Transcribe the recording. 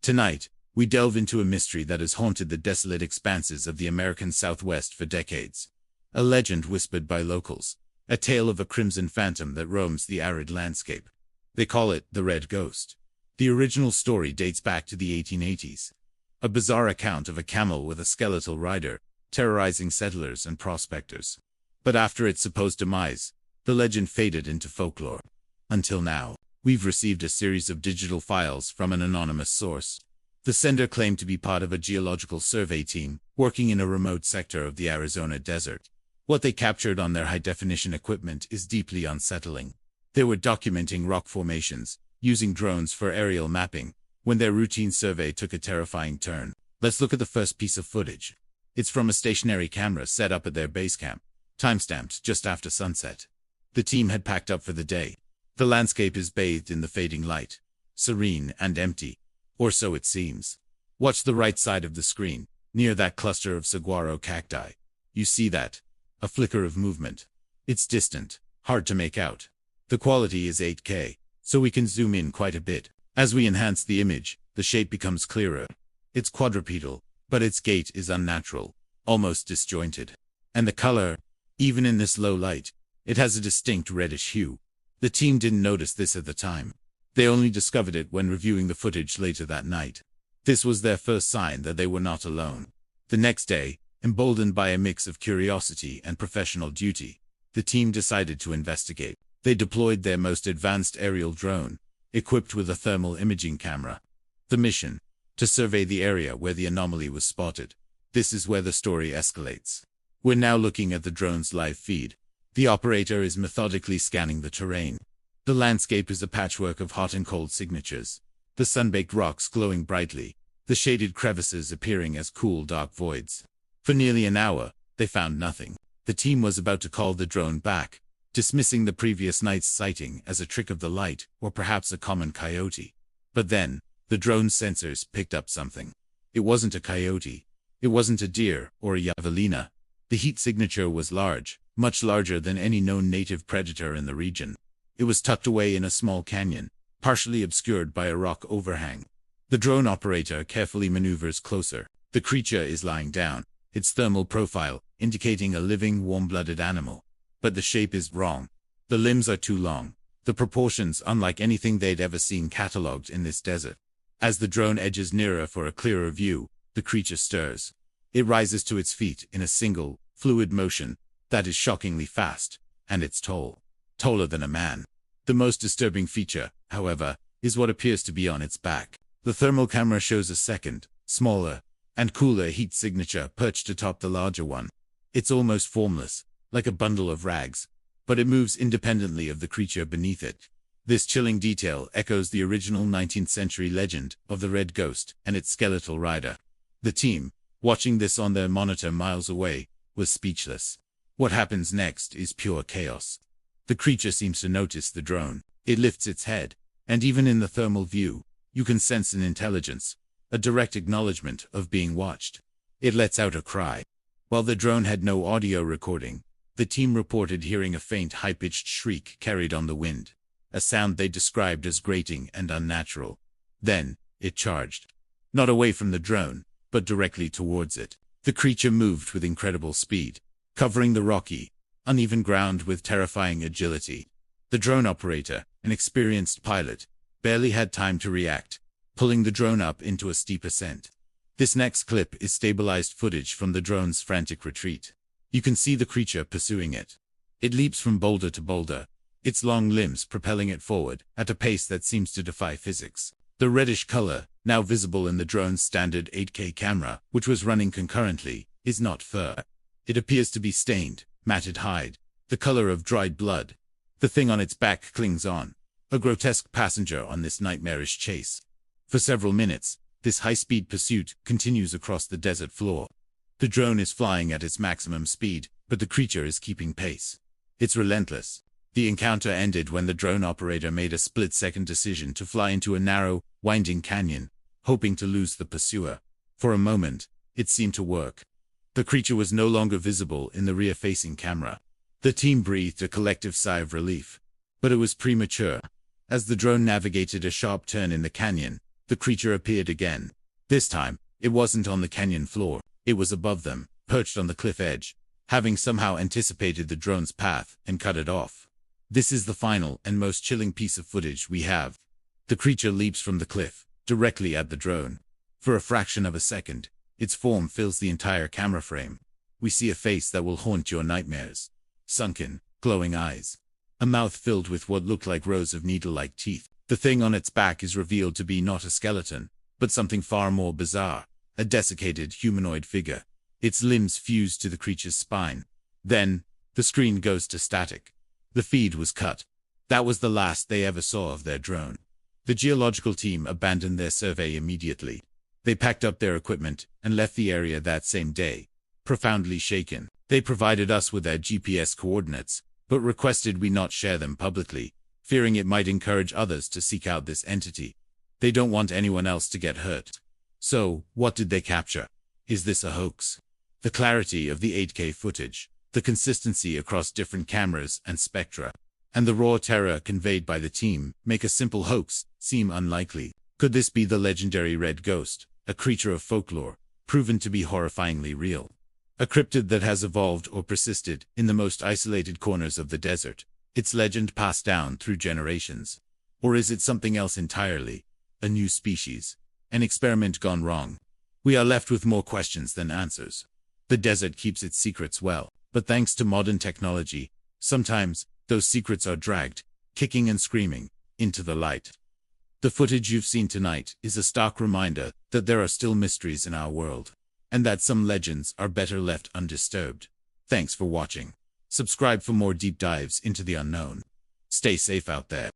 Tonight, we delve into a mystery that has haunted the desolate expanses of the American Southwest for decades. A legend whispered by locals, a tale of a crimson phantom that roams the arid landscape. They call it the Red Ghost. The original story dates back to the 1880s. A bizarre account of a camel with a skeletal rider, terrorizing settlers and prospectors. But after its supposed demise, the legend faded into folklore. Until now, we've received a series of digital files from an anonymous source. The sender claimed to be part of a geological survey team working in a remote sector of the Arizona desert. What they captured on their high-definition equipment is deeply unsettling. They were documenting rock formations, using drones for aerial mapping, when their routine survey took a terrifying turn. Let's look at the first piece of footage. It's from a stationary camera set up at their base camp, timestamped just after sunset. The team had packed up for the day. The landscape is bathed in the fading light, serene and empty, or so it seems. Watch the right side of the screen, near that cluster of saguaro cacti. You see that? A flicker of movement. It's distant, hard to make out. The quality is 8K, so we can zoom in quite a bit. As we enhance the image, the shape becomes clearer. It's quadrupedal, but its gait is unnatural, almost disjointed. And the color, even in this low light, it has a distinct reddish hue. The team didn't notice this at the time. They only discovered it when reviewing the footage later that night. This was their first sign that they were not alone. The next day, emboldened by a mix of curiosity and professional duty, the team decided to investigate. They deployed their most advanced aerial drone, equipped with a thermal imaging camera. The mission: to survey the area where the anomaly was spotted. This is where the story escalates. We're now looking at the drone's live feed. The operator is methodically scanning the terrain. The landscape is a patchwork of hot and cold signatures. The sun-baked rocks glowing brightly, the shaded crevices appearing as cool, dark voids. For nearly an hour, they found nothing. The team was about to call the drone back, dismissing the previous night's sighting as a trick of the light or perhaps a common coyote. But then, the drone's sensors picked up something. It wasn't a coyote. It wasn't a deer or a javelina. The heat signature was large, much larger than any known native predator in the region. It was tucked away in a small canyon, partially obscured by a rock overhang. The drone operator carefully maneuvers closer. The creature is lying down, its thermal profile indicating a living, warm-blooded animal. But the shape is wrong. The limbs are too long, the proportions unlike anything they'd ever seen catalogued in this desert. As the drone edges nearer for a clearer view, the creature stirs. It rises to its feet in a single, fluid motion that is shockingly fast, and it's tall. Taller than a man. The most disturbing feature, however, is what appears to be on its back. The thermal camera shows a second, smaller, and cooler heat signature perched atop the larger one. It's almost formless, like a bundle of rags, but it moves independently of the creature beneath it. This chilling detail echoes the original 19th century legend of the Red Ghost and its skeletal rider. The team, watching this on their monitor miles away, was speechless. What happens next is pure chaos. The creature seems to notice the drone. It lifts its head, and even in the thermal view, you can sense an intelligence, a direct acknowledgement of being watched. It lets out a cry. While the drone had no audio recording, the team reported hearing a faint, high-pitched shriek carried on the wind, a sound they described as grating and unnatural. Then, it charged. Not away from the drone, but directly towards it. The creature moved with incredible speed, covering the rocky, uneven ground with terrifying agility. The drone operator, an experienced pilot, barely had time to react, pulling the drone up into a steep ascent. This next clip is stabilized footage from the drone's frantic retreat. You can see the creature pursuing it. It leaps from boulder to boulder, its long limbs propelling it forward at a pace that seems to defy physics. The reddish color, now visible in the drone's standard 8K camera, which was running concurrently, is not fur. It appears to be stained, matted hide, the color of dried blood. The thing on its back clings on, a grotesque passenger on this nightmarish chase. For several minutes, this high-speed pursuit continues across the desert floor. The drone is flying at its maximum speed, but the creature is keeping pace. It's relentless. The encounter ended when the drone operator made a split-second decision to fly into a narrow, winding canyon, hoping to lose the pursuer. For a moment, it seemed to work. The creature was no longer visible in the rear-facing camera. The team breathed a collective sigh of relief. But it was premature. As the drone navigated a sharp turn in the canyon, The creature appeared again. This time, it wasn't on the canyon floor, it was above them, perched on the cliff edge, having somehow anticipated the drone's path and cut it off. This is the final and most chilling piece of footage we have. The creature leaps from the cliff, directly at the drone. For a fraction of a second, its form fills the entire camera frame. We see a face that will haunt your nightmares. Sunken, glowing eyes. A mouth filled with what look like rows of needle-like teeth. The thing on its back is revealed to be not a skeleton, but something far more bizarre. A desiccated humanoid figure. Its limbs fuse to the creature's spine. Then, the screen goes to static. The feed was cut. That was the last they ever saw of their drone. The geological team abandoned their survey immediately. They packed up their equipment and left the area that same day. Profoundly shaken, they provided us with their GPS coordinates, but requested we not share them publicly, fearing it might encourage others to seek out this entity. They don't want anyone else to get hurt. So, what did they capture? Is this a hoax? The clarity of the 8K footage, the consistency across different cameras and spectra, and the raw terror conveyed by the team make a simple hoax seem unlikely. Could this be the legendary red ghost, a creature of folklore, proven to be horrifyingly real? A cryptid that has evolved or persisted in the most isolated corners of the desert, its legend passed down through generations? Or is it something else entirely? A new species? An experiment gone wrong? We are left with more questions than answers. The desert keeps its secrets well, but thanks to modern technology, sometimes those secrets are dragged, kicking and screaming, into the light. The footage you've seen tonight is a stark reminder that there are still mysteries in our world, and that some legends are better left undisturbed. Thanks for watching. Subscribe for more deep dives into the unknown. Stay safe out there.